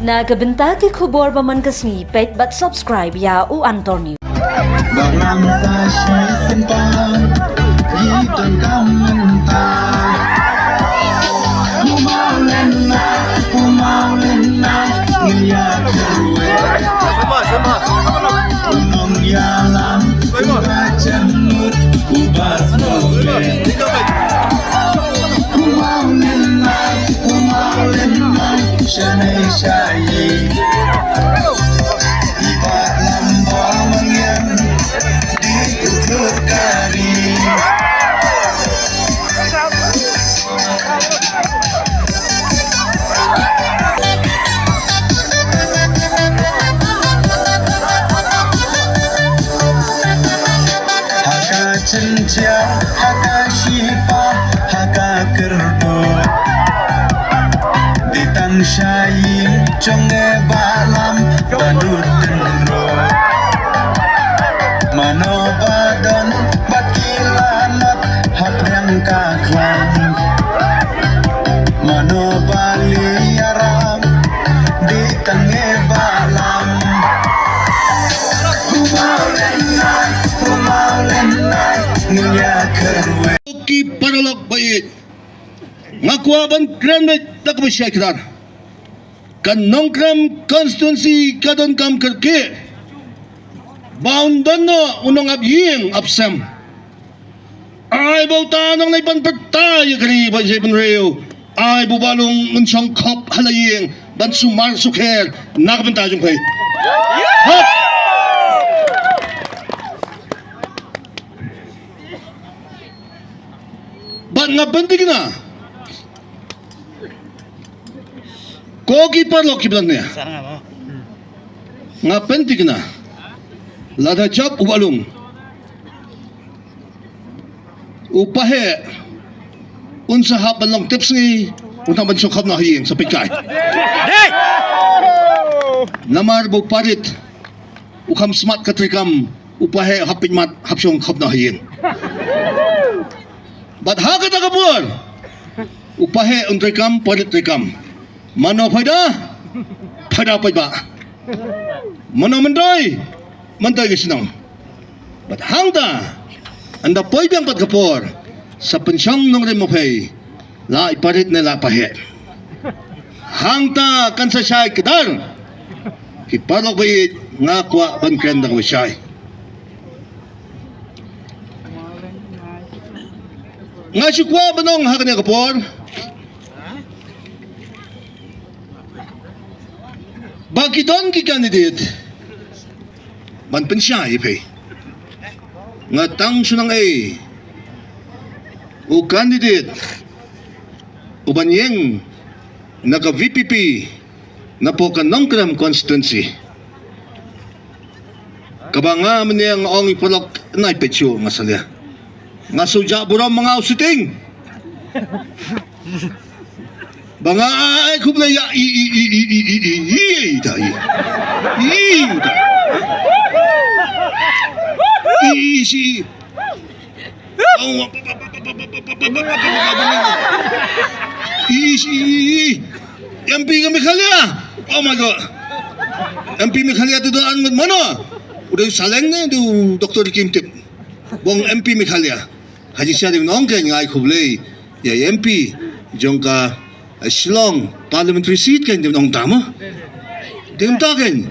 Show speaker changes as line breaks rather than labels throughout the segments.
Nagabenta ki kubor baman kasni pet but subscribe ya u Antonio.
Barang sa simpan Iton kamantang Kumaulen na Ngilya keruwe Unong yalam Ubah jemut Ubah smolen Kumaulen na Syanai syayi Iba lambang mengyang Diukur kari Haka cencia, haka shipa, haka kerdo Ditang syayin, conge balam, bandut dendro Mano badan, bakilanat, hak yang kaklan Mano bali aram, ditange balam Humaulenai, ngilya kerwe
Ki paralog bait ngakuaban kranmet takbasya kitar kan nongkram constituency kadon kam kerke boundan no unong abyeng absam ay bauta nang naipan pertay kari ba jebon reo ay bubalong unsang kop halayeng ban sumar sukher nakabentajong pay hop ban nga bentig na kogi parlo kiblan niya nga bentig na lada job ubalong upahe unsa haban lang tips ni unang bansukap na hiyeng sa pikay namar bo parit ukam smart katrikam upahe hapin mat hapsyong kap na hiyeng But hakat akapur upahe untrikam parit trikam mano pada pada ba mano mendoy mendoy gisinong but hangda anda poibang pat kapur sa pensyong nung remopay la iparit na la pahe hangta kan sa syay kedar kiparok bait nga kwa bangken da syay nga si kwa banong hakan niya kapor bagi don ki candidate man pensya ipay nga tang sunang ay o candidate o banyeng naka VPP na po ka nongkram constituency kabanga man niyang ong ipalok na ipetsyo nga salya nga sudya burang mga usiting banga ay kublay si MP kami khalya oh my god MP mi khalya tu doan mana udah saleng na tu Dr. Kim Tip bong MP mi khalya haji siya din nongken ngai kublay ya MP jongka Shillong parliamentary seat kan din nong tama din taken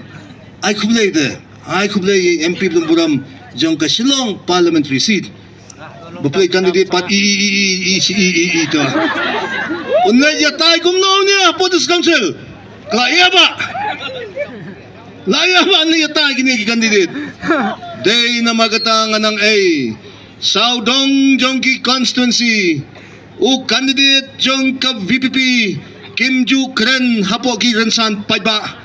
ay kublay MP belum buram jongka Shillong parliamentary seat baplay candidate pat ito unlay ya tay kumnaw niya Potus Council kaya ba laya ba niya tay kini candidate day na magatangan ng A Saudong Jongki constituency o candidate Jongka VPP Kim Ju Kren Hapo Ki Rensan Paiba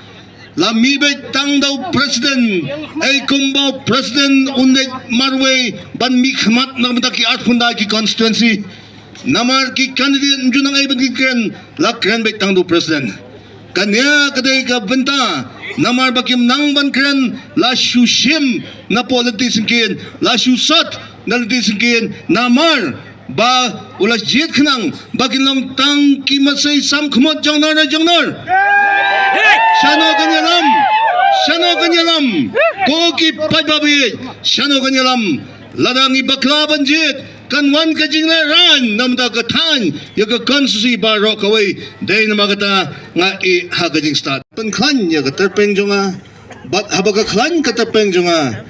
Lamibet tang daw president ay kumbaw president unay marway ban mikmat na mataki at punday ki constituency namar ki candidate junang ay bagikren la kren bet tang daw president kanya kaday ka benta namar bakim nang ban kren la shushim na politician kin la shusat na politician kin namar ba ulas jit khnang bakin long tang ki masay sam khmot jongnar na jongnar kanyalam koki pajbabi shano kanyalam ladangi bakla banjit kanwan kajinglaran namda katan yaga konsusi baro kawai day na magata nga I hagajing start penklan yaga terpeng jonga bat habaga klan katapeng jonga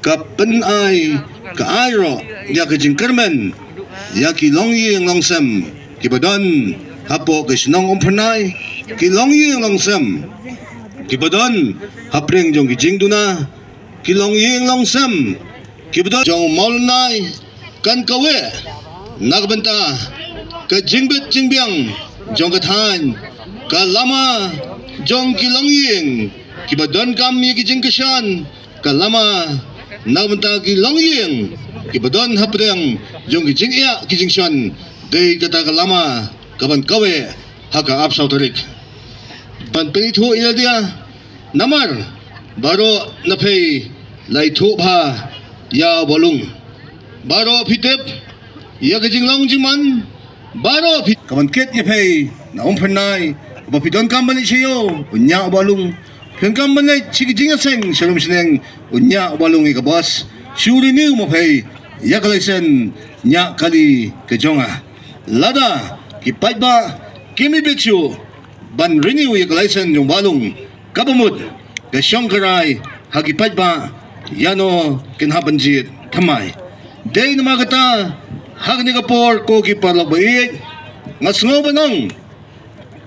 kapen ay kaayro yaga jing kermen yaki longyi ang longsam kibadon hapo kisnong umpernay ki longyi ang longsam kibadon hapreng jong kijing duna ki longyi ang longsam kibadon jong maulnay kan kawe nagbenta ka jingbet jingbyang jong kathan ka lama jong ki longyi kibadon kam yi kijing kasyan ka lama nagbenta ki longyi kibadon hapreng jong kijing iya kijing syan day kata kalama kaban kawe haka apsaw tarik ban penithu ila dia namar baro napay laithu bha ya bolung baro pitep ya kijing long jingman baro pit kaban ket ya pay na umpernay ba pidon kamban siyo unya bolung pengkam manay chigijing aseng shalom sineng unya bolung ikabas shuri ni mo pay ya kalisen nya kali kejonga lada kipait ba kimi bitsu ban renew ya kalisen yung balong kabamut kasyong karay hagipait ba yano kinhabanjit tamay day na magata hagni kapor ko kiparlabait ngasngo banong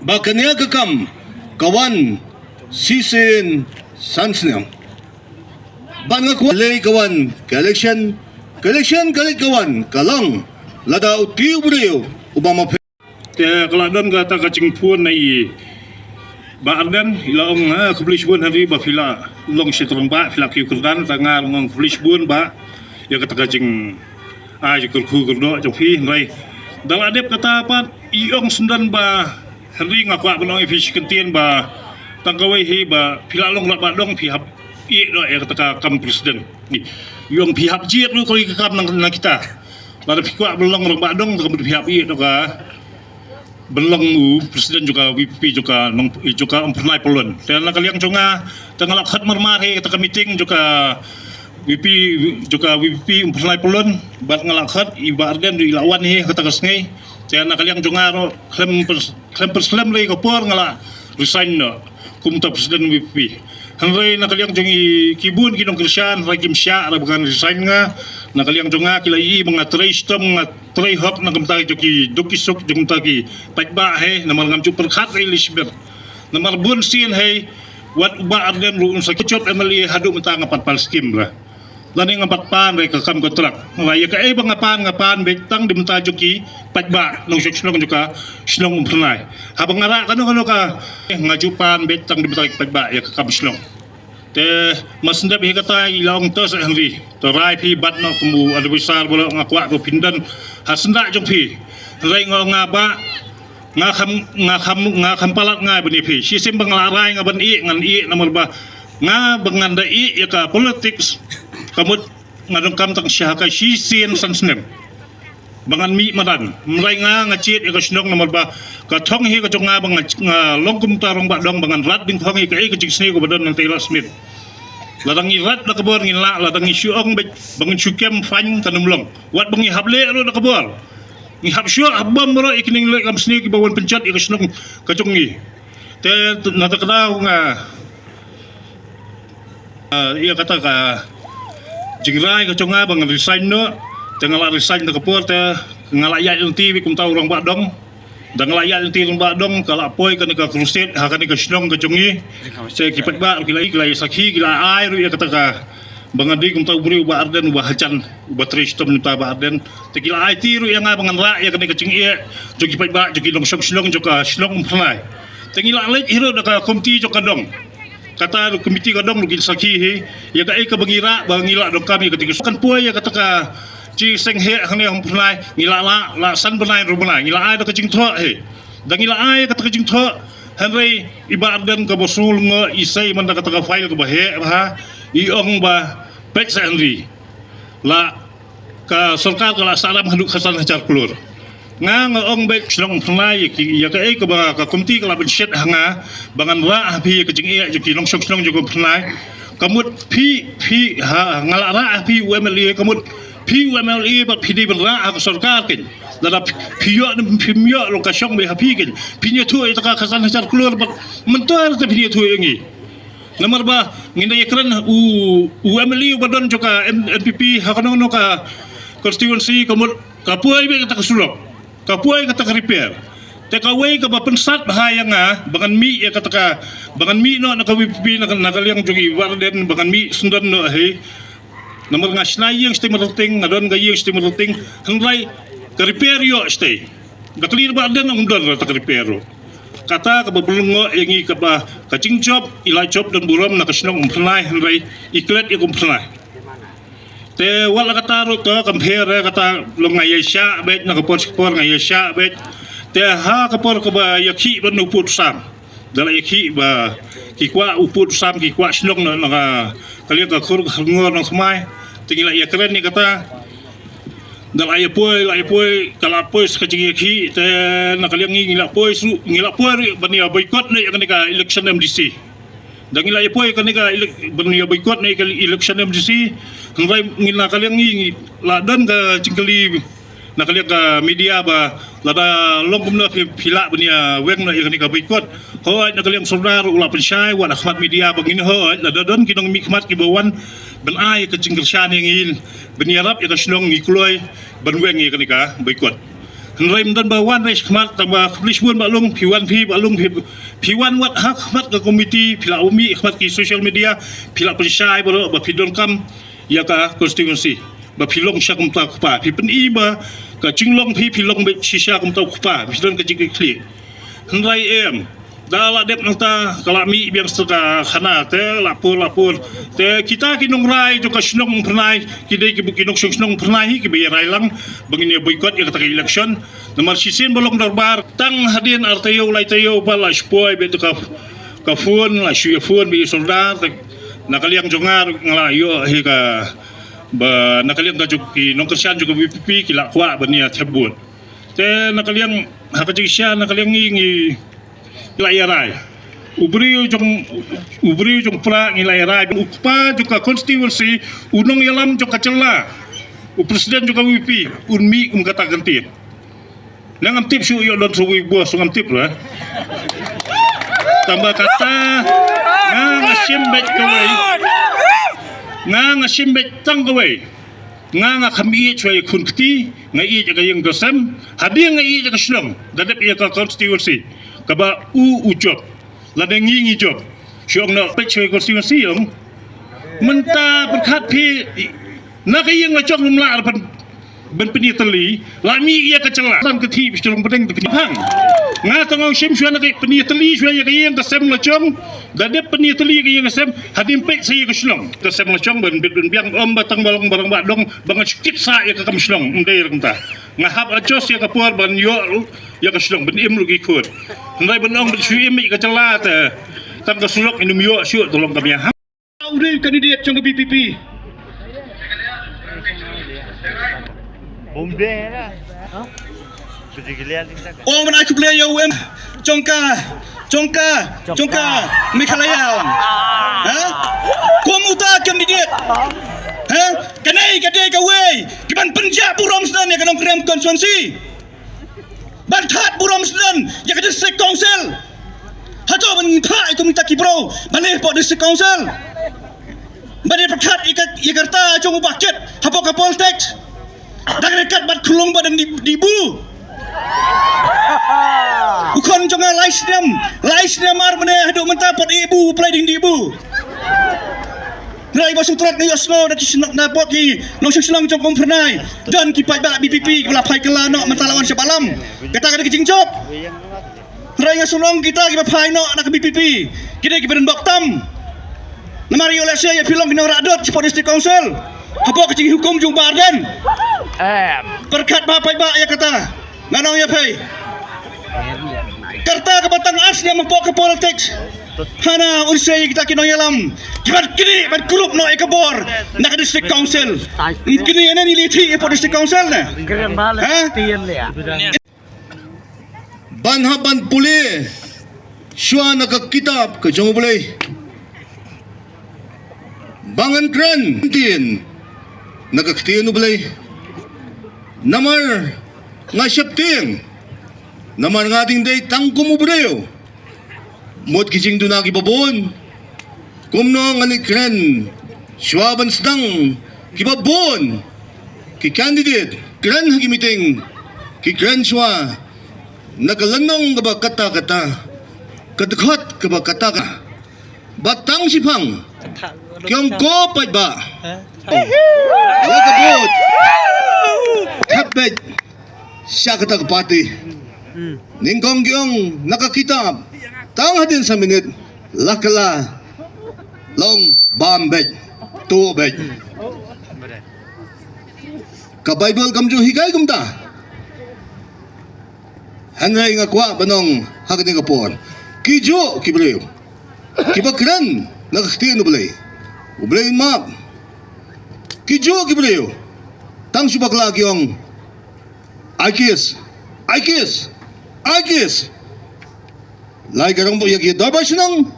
bakanya kakam kawan sisin sansnyang ban nga kwalay kawan election kalit kawan kalong lada utiu brio ubama
te keladon kata kacing pun nai ba ardan ilong kublish bun hari ba fila long sitrong ba fila kiu kurdan tanga ngong kublish bun ba ya kata kacing kur kurdo jong fi nai dal adep kata apa iong sundan ba hari ngakwa benong fish kentien ba tangkawai he ba fila long lat ba dong pihap I do ya kata kam presiden ni yung pihak jiat lu kalau ikam nang kita pada pihak belong orang badong ke pihak I do ka belong presiden juga VP juga nong juga pernah polon dan kalian jonga tengah lakhat marmare kita meeting juga VP pernah polon bat ngalakhat ibaratnya di lawan ni kata kesngai dan kalian jonga ro klem perslam lagi kapor ngala resign no kumta presiden VP Henry nakaliang jongi kibun kinong Krisyan ragim siya ara bukan resign nga nakaliang jonga kilai mga tray stom nga tray hop na kamtagi joki dokisok jong tagi patba he na marngam chu perkhat Elizabeth na marbun sin he wat uba arden ruun sa kichop emali hadu mata nga patpal skim la lani nga patpan re kakam kontrak ngaya ka e nga pan betang dimta joki patba nong seksyon joka slong pernai habang ngara kanu ka ngajupan betang dimta patba ya kakam slong te masndap hi kata ilong tos Henry to rai phi bat no kumbu ada besar bola ngakwa ko pindan hasnda jong phi rai nga ba nga kham palat nga bani phi sisim banglarai nga ban I ngan I nomor ba nga banganda I ya ka politics kamut ngadong kam tang siya ka sisin sansnem bangan mi madan mrai nga chit ya ka snong nomor ba ka thong hi ka jong nga bang nga longkum tarong ba dong bangan rat ding thong hi ka I ka jigsne ko badon ng Taylor Smith ladang irat na kabor ngila ladang isyong bangun syukem fan tanumlong wat bangi hable ro na kabor ni habsyo abam ro ikining le kam sni ki bawon pencet I ka snong ka jongi te natakadaw nga iya kata ka jingrai ka jonga bang resign no tengala resign na kapor te ngalayat yung TV kum taw rong badong dang layat yung TV rong badong kala apoy ka ka crusade ha ka ni ka snong ka jongi se kipat ba kilai sakhi kila ai ru iya kata ka bangadi kum taw buri ba arden ba hacan ba tristom ni ta ba arden te kila ai tiru yang nga bangan ra iya ka ni ka jingi jogi pat ba jogi long snong joka snong pranai tengila lek hiro da ka komti joka dong kata komiti kadong lugin sakhi he ya ka ka bangira bangila dong kami ketika kan puai ya kata ka chi seng he hang hom pnai ngila la san benai ru benai ngila ai da ka jing tho he da ngila ai kata ka jing tho Henry ibadan ka bosul nga isay man da kata ka file ka ba he ha iong ba pek sa Henry la ka sarkar ka la salam handu khasan hajar kulur nga ong bek slong pnai ya ka ka ba ka komiti ka la ben shet hanga bangan ra habi ka jing e ki long sok slong jo ko pnai kamut pi ngalara pi UMLA kamut pi UMLA bat pi di berra ak sarkar kin dada pi yo lokasyon be hapi kin pinya tu ita ka kasan hajar keluar bat mentuar te pinya tu yangi nomor ba nginda yakran UMLA badon joka NPP hakanono ka constituency kamut kapuai be kata kesulok kapuai kata repair tekaway ka ba pensat bahaya nga bangan mi ya kata ka bangan mi no nakawipi nakaliang jogi warden bangan mi sundan no he nomor nga snayang stimuloting ngadon gayeng stimuloting hangray ka repair yo stay daklir ba den ang don ta repair kata ka babulungo yangi ka ba kacing job ilai job dan buram nakasnong umpnay hangray iklet ya umpnay te wala kata ro to compare kata longay sya bet nakapor ngay sya bet te ha kapor ka ba yakhi ban uput sam dala yakhi ba kikwa uput sam kikwa snong no nga kaliya ka khur ngor ng smai tingila yakren ni kata dala ayapoi kala poi skajing yakhi te nakaliang ngila poi bania boycott ni ka election MDC dangila ayapoi kanika bania boycott ni election MDC hangray ngila kaliang ngi ladan ka cingkali nakaliang ka media ba lada longkum na pila bania weng na ikani ka boycott hoy nakaliang soldar ula pensyai wa akhmat media bangin hoy lada don kinong mikmat kibawan ben ai ka jingkel syan ngin beniarap ya kasnong ngikloy ban weng ikani ka boycott hanray mdan ba wan res khmat tamba publishbun balung piwan piwan wat khmat ka committee pila umi khmat ki social media pila pensyai ba pidon kam ya ka constituency ba pilong sya kum ta pa pipen iba ka jinglong pilong be sisya kum ta pa bidan ka jik klik hanrai em dala dep nang ta kalami biang sta khana te lapor te kita kinong rai jo ka snong pernai kidai ki kinong snong pernai ki be rai lang bangin ya boycott ya kata election nomor sisin bolong darbar tang hadin artayo lai tayo bala spoy be ka fun la shu fun be soldar nakaliang jongar ngalayo he ka ba nakaliang gajuk ki nongkersian juga BPP kila kwa bania tebut te nakaliang hakajik sya nakaliang ngi layarai ubri jong pra ngi layarai upa juga constituency unong yalam jong kacela presiden juga BPP unmi kata ganti nangam tip syu yo don suwi buah sungam tip lah tambah kata ngasim bet kawai nga simbet tang gawai nga kami choi kun kti nga i jaga yang gosam hadi nga i jaga shlong dadap ya ka constituency ka ba job ladang ngi job syong na pe choi constituency yung menta berkat pi na ka yang ngajong lumla ben penitali lami ia kecela tam keti bistelong pedeng te hang nga tangong sim syana ke penitali syana ka yang kasem lachong dadap penitali ka yang kasem hadim pe sai ka shlong kasem lachong ben biang om batang balong barang badong bangat skit sa ya ka kam shlong ndai renta nga hab ajos ya ka puar ban yo ya ka shlong ben im lu gi khut ndai ben ong ben sui im ka cela te tam ka sulok inum yo syu tolong kami ha udah kandidat trong BPP oh mana aku beli ya UM Jongka Mikhalayam ha komuta kandidat ha kanai kadai kawai kiban penjak buram sedan ya kanong krem konstituensi bantat buram sedan ya ka district council hato ban thai komita kibro baleh po district council bani perkat ikarta jong ubaket hapo ka poltex dak dekat bat kulung badan dibu ukon jonga laisnem ar mene hadu menta pot ibu plading dibu rai bosung trak ni oslo dak sinok na pot ki nong senang jong kom pernai dan ki pai ba BPP kula pai kala no menta lawan sebalam kata kada kicing job rai ngasulong kita ki pai no nak BPP kita ki beren boktam namari oleh saya pilong kena radot ci district council apa kecing hukum jung barden berkat bapak ba ya kata nanong ya pai kerta ke batang as dia mempok ke politics hana unsay kita kino yalam kibat kini bat grup no ekabor nak district council kini ana niliti po district council na
banhaban puli syua nakakitap ke jong boleh bangan kran tin nagaktiyan ublay namar nga syapting namar nga ating day tangkom ubrayo mod kijing dunagi babon kumno nga ni kran sywaban sedang kibabon ki candidate kran hagimiting ki kran sywa nagalanong ka ba kata-kata kadakot ka ba kata-kata batang sipang kiyong kopad ba lagabot kapit siya katagpati ningkong kiyong nakakita tanga din sa minute lakala long bambed tubed ka-Bible kamjo higay kumta hanray nga kwa banong hagani kapon kijo kibreo kibakran nakaktiyan ublay ublay map kijo kibreo tang subak lagi yung Aikis lai karang mo yagi darba sinang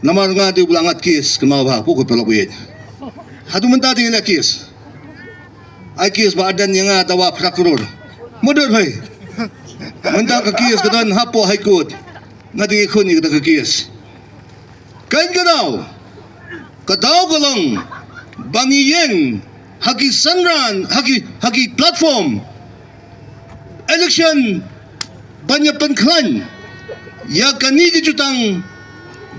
namar nga di ulangat kis kemawa pukul pelawit hadu mentati nga kis Aikis ba adan nga tawa prakuror modern hay menta ka kis kadan hapo haikut nga di ikon ni ka kis kain kadaw ko lang bangiyeng hagi sanran hagi platform election banyak penklan ya kani jutang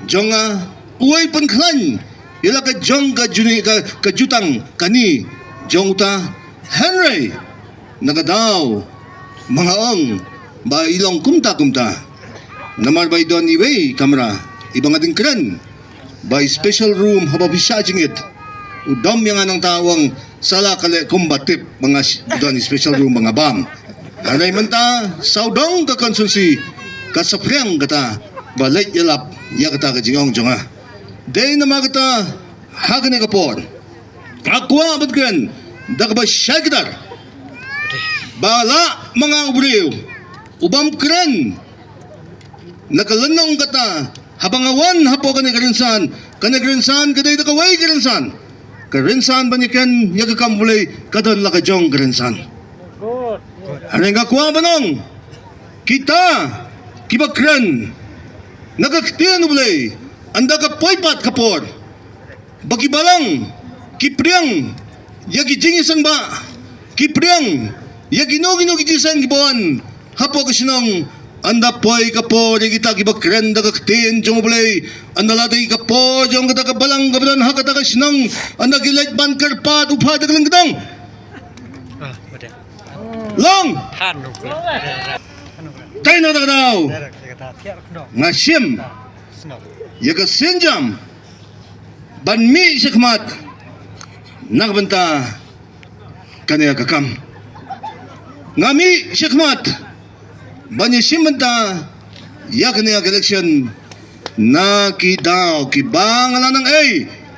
jonga uai penklan ila ka jong ka juni ka jutang kani jongta Henry nagadaw mga ong ba ilong kumta namar by don iway kamera ibang ading kran by special room habang bisaging it udam yang anang tawang sala kale kumbatip mga don special room mga bam anay manta saudong ka konsulsi kasaprang kata balay yalap ya kata ka jingong jonga day na magata hagani kapon akwa batkan dagba syagdar bala mga ubriw ubam kran nakalanong kata habangawan hapo kanagarinsan kaday nakaway karinsan banyakan yagakamulay kadon lakajong karinsan anay nga kuha banong kita kibakran nagaktiyan ublay anda ka poypat kapor bagibalang kipriang yagi jingisang ba kipriang yagi no gijisan gibawan hapo kasinong anda poy kapor yagi kita kibakran nagaktiyan jong ublay anda latay kapor jong kata kabalang kabalan hakata kasinong anda gilayt ban karpat upada kalang kadang long tayo na daw nga siyem yaga senjam banmi syakmat nakabanta kanya kakam ngami syakmat banyi siyem banta yakanya election nakidaw kibangalan ng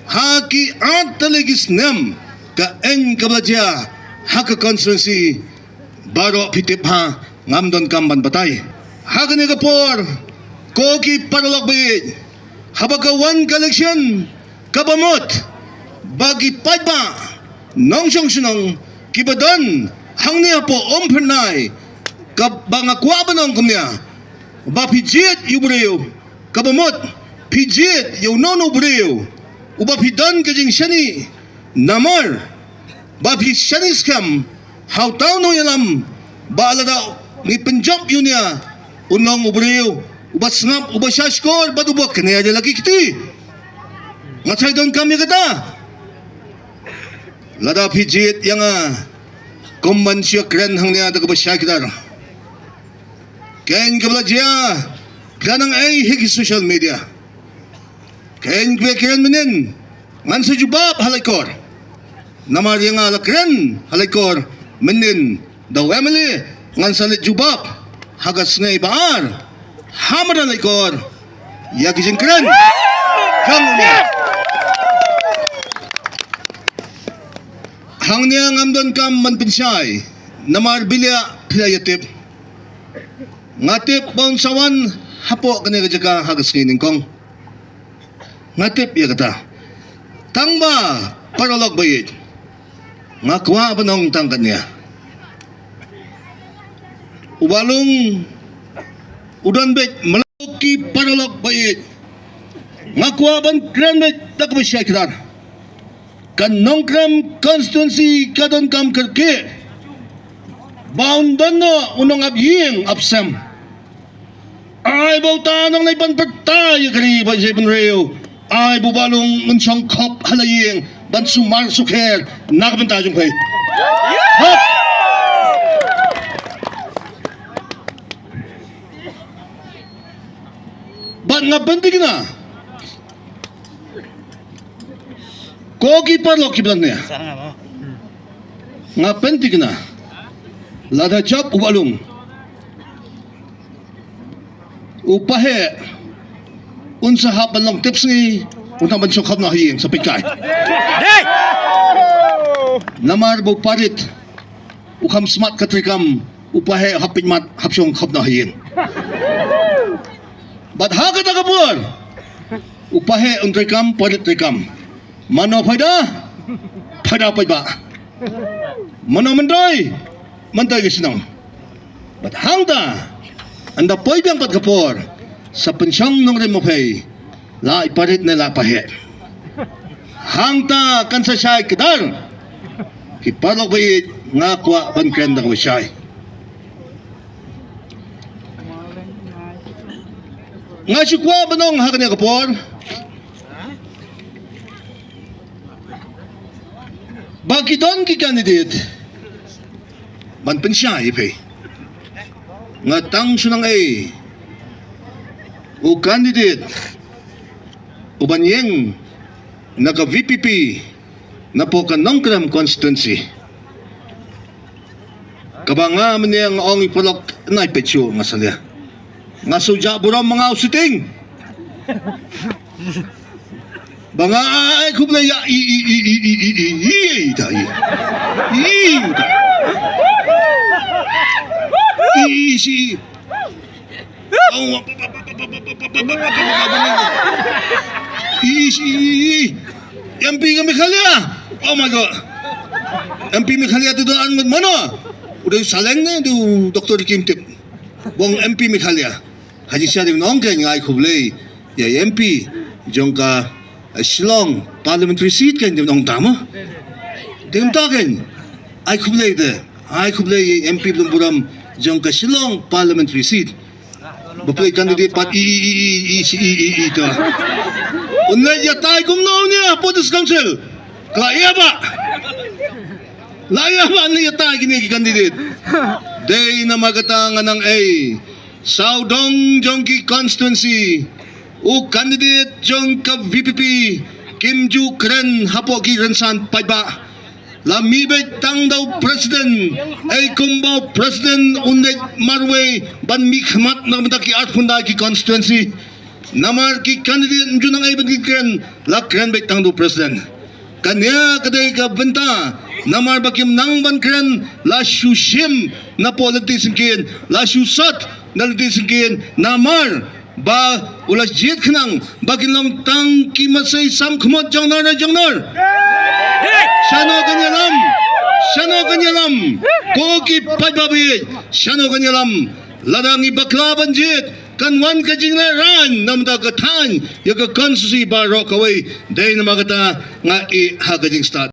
haki at taligis nem ka en kabladya haka constituency baro pitip ha ngamdon kamban batay hagani kapor koki paralakbit habagawan kaleksyon kabamot bagi paypa nong siyang sinong kibadon hangniya po ompernay kabangakwa ba nong kumniya ba pijit yubreo kabamot pijit yaw nono breo uba pidan kajing syani namar ba pisyani skam how taw no yalam baala daw ni penjab yun niya unang ubreo ubat sangap ubat syaskor bat ubak kanya aja lagi kiti ngatsay doon kami kata lada pijit yang kumansya kren hang niya daga basya kitar kain kabladya planang higi social media kain kren menin ngan sa jubab halaykor namar yang alakren halaykor menin daw Emily ngan salit jubab hagas ngay baar hamaran laikor yagi jengkren hangnya ngamdon kam manpinsay namar bilya pilayatip ngatip baun sawan hapo kanega jaka hagas ngay ningkong ngatip ya kata tangba paralog bayit ngakwa banong tangkat niya ubalong udan bet meluki paralog bayit ngakwa ban kran bet tak besyai kedar kan nongkram konstitusi kadon kam kerke boundan no unong abyeng absam ay bauta nang naipan pertay kari ban jay benreo ay bubalong mensyong kop halayeng ban sumar sukher nakabantajong kay hop ban nga bantig na kogi parlo kiblan niya nga pentig na lada job ubalong upahe unsa hapan lang tips ni unang bansukap na hiyeng sa pikay namar bo parit ukam smart katrikam upahe hapin mat hapsyong kap na hiyeng bat hakat agapur upahe untrikam parit trikam mano pada pada ba mano mendoy mantoy gisinong bat hangda anda poy bang pat kapor sa pensyong nung remopay la iparit na la pahet hangta kan sa siyay kedar kiparok bayit nga kwa bankren na kawasyay nga sikwa banong hakan niya kapor bagi don ki candidate man pensyay ipay nga tang sunang ay o candidate o banyeng naka VPP na po kanongkram constituency kabanga man niyang ong ipulok na ipetsyo nga salya nga sudya buram mga usiting banga ay kubla ya si MP kami khalya oh my god MP mi khalya tu doan mana udah saleng na du Dr. Kim Tip bong MP mi khalya haji siya ding nong kay ngai kublay ya MP jongka Shillong parliamentary seat kan nong tama ding taken ai kublay de ai kublay MP belum buram jongka Shillong parliamentary seat bapak candidate pat ito unlay ya tay kumnaw niya Police Council kaya ba laya ba niya tay kini candidate day na magatangan ng A Saudong Jongki constituency o candidate jongka VPP Kim Ju Kren hapo ki Rensan Paiba lamibet tang daw president ay kumbaw president unay marway ban mikmat na mataki at punday ki constituency namar ki candidate junang ay bagikren la kren bet tang daw president kanya kaday ka benta namar bakim nang ban kren la shushim na politician kin la shusat na politician kin namar ba ulas jit khnang baginlong tang ki masay sam khmot jongnar na jongnar Shano kanyalam koki pagbabi Shano kanyalam ladangi baklaban jit kanwan kajinglaran namda katan yaga konsusi barok away day na magata nga i hagajing stat